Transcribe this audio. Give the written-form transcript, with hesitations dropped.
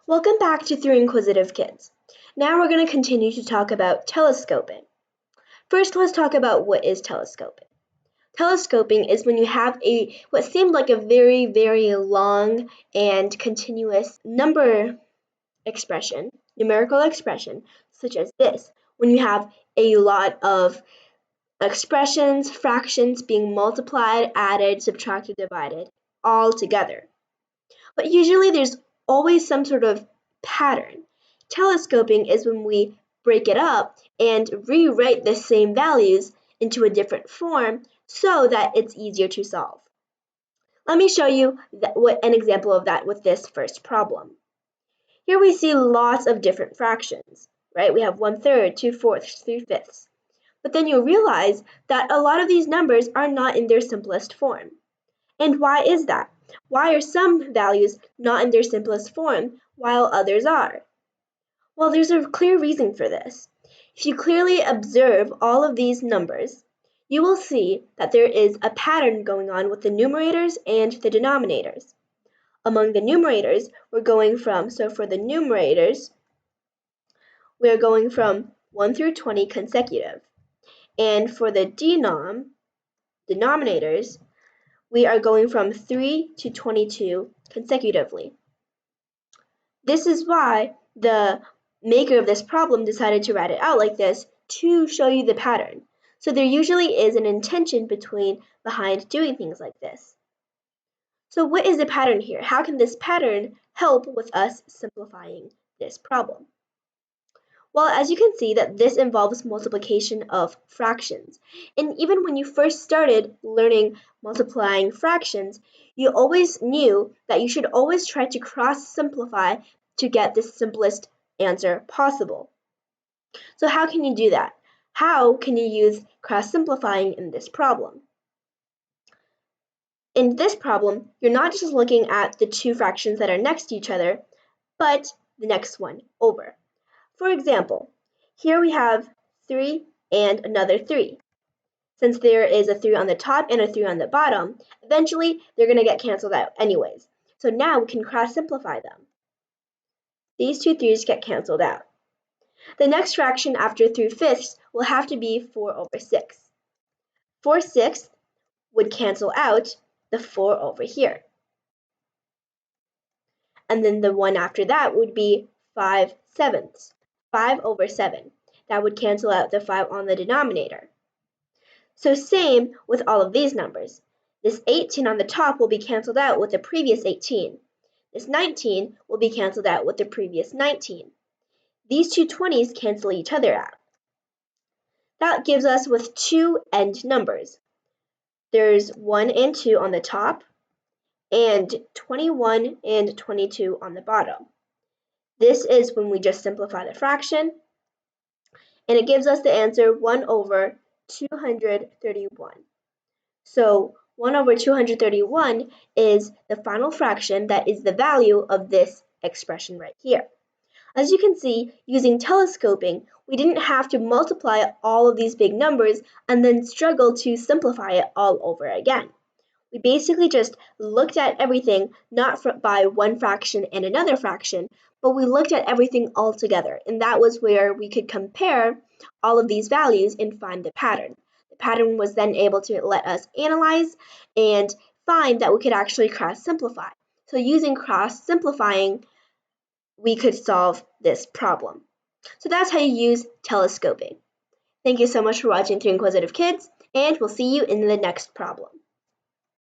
Welcome back to Through Inquisitive Kids. Now we're going to continue to talk about telescoping. First, let's talk about what is telescoping. Telescoping is when you have what seemed like a very, very long and continuous numerical expression, such as this, when you have a lot of expressions, fractions being multiplied, added, subtracted, divided, all together. But usually there's always some sort of pattern. Telescoping is when we break it up and rewrite the same values into a different form so that it's easier to solve. Let me show you an example of that with this first problem. Here we see lots of different fractions, right? We have 1/3, 2/4, 3/5. But then you'll realize that a lot of these numbers are not in their simplest form. And why is that? Why are some values not in their simplest form while others are? Well, there's a clear reason for this. If you clearly observe all of these numbers, you will see that there is a pattern going on with the numerators and the denominators. Among the numerators, we're going from 1 through 20 consecutive. And for the denominators, we are going from 3 to 22 consecutively. This is why the maker of this problem decided to write it out like this to show you the pattern. So there usually is an intention behind doing things like this. So what is the pattern here? How can this pattern help with us simplifying this problem? Well, as you can see that this involves multiplication of fractions. And even when you first started learning multiplying fractions, you always knew that you should always try to cross-simplify to get the simplest answer possible. So how can you do that? How can you use cross-simplifying in this problem? In this problem, you're not just looking at the two fractions that are next to each other, but the next one over. For example, here we have 3 and another 3. Since there is a 3 on the top and a 3 on the bottom, eventually they're going to get canceled out anyways. So now we can cross-simplify them. These two 3's get canceled out. The next fraction after 3/5 will have to be 4/6. 4/6 would cancel out the 4 over here. And then the one after that would be 5/7. 5/7. That would cancel out the 5 on the denominator. So same with all of these numbers. This 18 on the top will be canceled out with the previous 18. This 19 will be canceled out with the previous 19. These two 20's cancel each other out. That gives us with two end numbers. There's 1 and 2 on the top and 21 and 22 on the bottom. This is when we just simplify the fraction, and it gives us the answer 1/231. So 1/231 is the final fraction that is the value of this expression right here. As you can see, using telescoping, we didn't have to multiply all of these big numbers and then struggle to simplify it all over again. We basically just looked at everything not by one fraction and another fraction, but we looked at everything all together, and that was where we could compare all of these values and find the pattern. The pattern was then able to let us analyze and find that we could actually cross-simplify. So using cross-simplifying, we could solve this problem. So that's how you use telescoping. Thank you so much for watching Through Inquisitive Kids, and we'll see you in the next problem.